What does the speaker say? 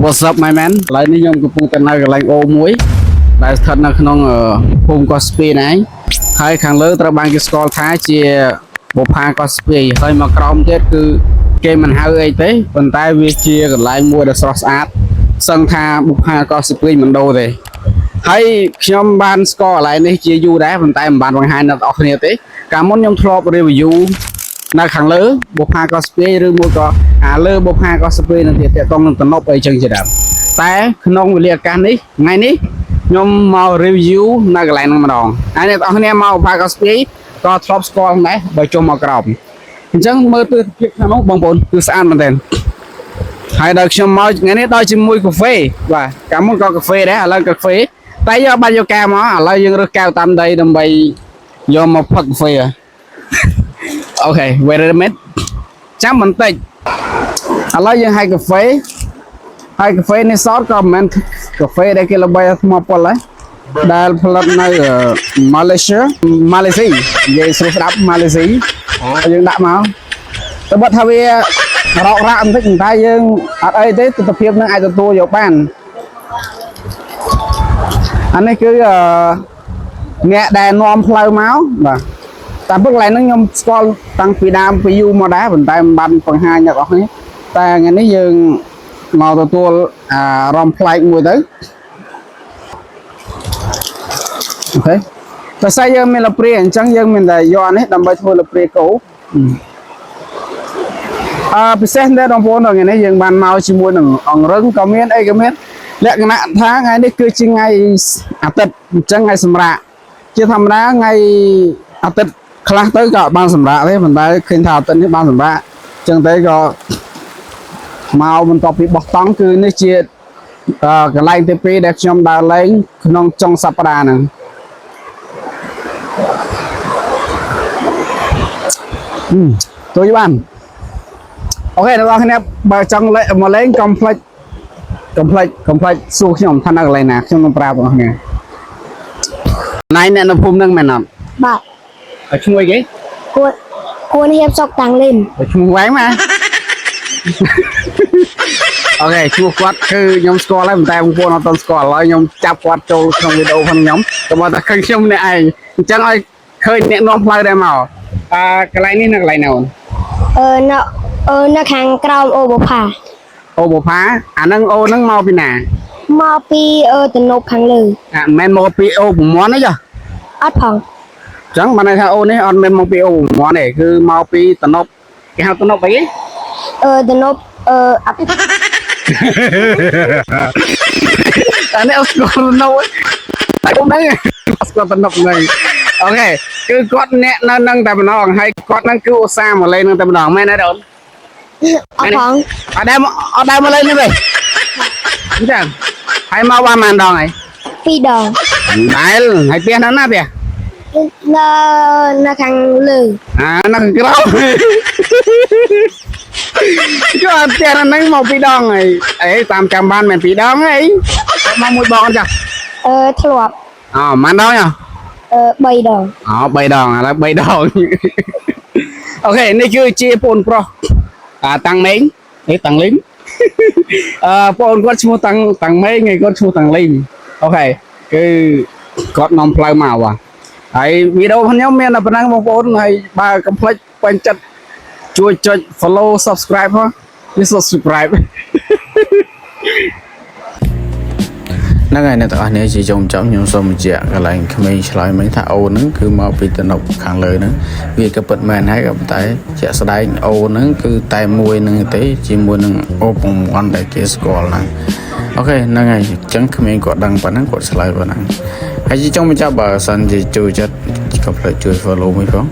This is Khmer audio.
What's up my man ឡើយនេះខ្ញុំកំពុងតែនៅកន្លែងអូមួយដែលស្ថិតនៅក្នុងភូមិកោះស្ពាយនេះហើយខាងលើត្រូវបានគេស្គាល់ថាជាបុប្ផាកោះស្ពាយហើយមកក្រោមទៀតគឺគេមិនហៅអីទេប៉ុន្តែវាជាកន្លែងមួយដែលស្រស់ស្អាតសឹងថាបុប្ផាកោះស្ពាយមិនដូរទេហើយខ្ញុំបានស្គាល់កន្លែងនេះជាយូរដែរប៉ុន្តែមិនបានបង្ហាញដល់អ្នកគ្នាទេកាលមុនខ្ញុំធ្លាប់ review នៅខាងលើបុប្ផាកោះស្ពាយឬមួយក៏លើបុប្ផាកោះស្ពាយនឹងទៀតតង់នឹងតំណប់អីចឹងជាដើមតែក្នុងវេលាឱកាសនេះថ្ងៃនេះខ្ញុំមក review នៅកន្លែងហ្នឹងម្ដងហើយអ្នកនរគ្នាមកបុប្ផាកោះស្ពាយក៏ធ្លាប់ស្គាល់ដែរបើចុះមកក្រោមអញ្ចឹងមើលទស្សនវិជ្ជាខាងនោះបងប្អូនគឺស្អាតមែនទែនហើយដល់ខ្ញុំមកថ្ងៃនេះដល់ជាមួយកាហ្វេបាទកាលមុនក៏កាហ្វេដែរឥឡូវកាហ្វេតែយកបាច់យកកែវមកឥឡូវយើងរើសកែវតាមដីដើម្បីយកមកផឹកកាហ្វេអូខេ wait a minute ចាំបន្តិចឥឡូវយើងឲ្យកាហ្វេហើយកាហ្វេនេះសតក៏មិនមែនកាហ្វេដែលគេល្បីថ្មប៉ុលដែរដែលផលិតនៅម៉ាឡេស៊ីនិយាយស្រួលស្ដាប់ម៉ាឡេស៊ីយើងដាក់មកតែបើថាវារករ៉ាក់បន្តិចតែយើងអត់អីទេទស្សនវិជ្ជានឹងអាចទទួលយកបានអានេះគឺអ្នកដែលនាំផ្លូវមកបាទតាមពិតកន្លែងហ្នឹងខ្ញុំស្គាល់តាំងពីដើមពីយូរមកដែរប៉ុន្តែមិនបានបង្ហាញអ្នកនរគ្នាតែថ្ងៃនេះយើងមកទទួលអារម្មណ៍ប្លែកមួយទៅអូខេតែស្អីយើងមានលព្រាអញ្ចឹងយើងមានតែយកអានេះដើម្បីធ្វើលព្រាគោពិសេសដែរបងប្អូនថ្ងៃនេះយើងបានមកជាមួយនឹងអង្រឹងក៏មានអីក៏មានលក្ខណៈថាថ្ងៃនេះគឺជាថ្ងៃអាទិត្យអញ្ចឹងថ្ងៃសម្រាប់ជាធម្មតាថ្ងៃអាទិត្យខ្លះទៅក៏បានសម្រាប់ទេប៉ុន្តែឃើញថាអាទិត្យនេះបានសម្រាប់អញ្ចឹងទៅក៏មកបន្ទាប់ពីបោះតង់គឺនេះជាកន្លែងទី2ដែលខ្ញុំដើរលេងក្នុងចុងសប្តាហ៍ហ្នឹងទៅយបានអូខេអ្នកនរគ្នាបើចង់មកលេងកុំភ្លេចសួរខ្ញុំថានៅកន្លែងណាខ្ញុំនឹងប្រាប់បងប្អូនណៃអ្នកនៅភូមិហ្នឹងមែនអត់បាទឲ្យឈ្មោះអីគេគួរហៀបសុកតាំងលីមឈ្មោះវែងមកអូខេឈ្មោះគាត់គឺខ្ញុំស្គាល់ហើយប៉ុន្តែបងប្អូនអត់ទាន់ស្គាល់ហើយខ្ញុំចាប់គាត់ចូលក្នុងវីដេអូផងខ្ញុំតែបើតែឃើញខ្ញុំអ្នកឯងអញ្ចឹងឲ្យឃើញអ្នកនាំផ្លូវដែរមកកន្លែងនេះនៅកន្លែងណាអូននៅខាងក្រោមអូបុផាអាហ្នឹងអូហ្នឹងមកពីណាមកពីទំនប់ខាងលើមិនមែនមកពីអូប្រមាន់ទេចាអត់ផងអញ្ចឹងបានន័យថាអូនេះអត់មែនមកពីអូប្រមាន់ទេគឺមកពីទំនប់គេហៅទំនប់អីគេទំនប់អត់អានេះអត់ស្គាល់ទំនប់តែខ្ញុំហ្នឹងអត់ស្គាល់ទំនប់ហ្នឹងអូខេគឺគាត់អ្នកនៅនឹងតែម្ដងហើយគាត់ហ្នឹងគឺឧស្សាហ៍មកលេងនឹងតែម្ដងមែនទេដូនអត់ផងអត់ដែរមកលេងនេះទេអញ្ចឹងហើយមកបានប៉ុន្មានដងហើយ2ដងដែលហើយផ្ទះនៅណាផ្ទះនៅខាងលើនៅខាងក្រោមចុះផ្ទះហ្នឹងមក2ដងហើយអេតាមចាំបានមែន2ដងហើយមកមួយបងចាធ្លាប់ប៉ុន្មានដងហ៎3ដង3ដងឥឡូវ3ដងអូខេនេះគឺជាប្អូនប្រុសតាំងមេងតាំងលីមប្អូនគាត់ឈ្មោះតាំងមេងហើយគាត់ឈ្មោះតាំងលីមអូខេគឺគាត់នាំផ្លូវមកហើយវីដេអូខ្ញុំមានតែប៉ុណ្ណឹងបងប្អូនហើយបើកុំភ្លេចពេញចិត្តជួយចុច follow subscribe ហ៎នេះ subscribe ហ្នឹងហើយអ្នកទាំងអស់គ្នាជាចុងចំខ្ញុំសូមបញ្ជាក់កន្លែងក្មេងឆ្លើយមិញថាអូហ្នឹងគឺមកពីទំនប់ខាងលើហ្នឹងវាក៏ពិតមែនហើយក៏ប៉ុន្តែជាក់ស្ដែងអូហ្នឹងគឺតែមួយហ្នឹងទេជាមួយនឹងអូពងន់ដែលគេស្គាល់ហ្នឹងអូខេហ្នឹងហើយអញ្ចឹងក្មេងគាត់ដឹងប៉ុណ្ណឹងគាត់ឆ្លើយប៉ុណ្ណឹងហើយជាចុងបញ្ចប់បើសិនជាជួយចិត្តកុំភ្លេចជួយ follow មួយផង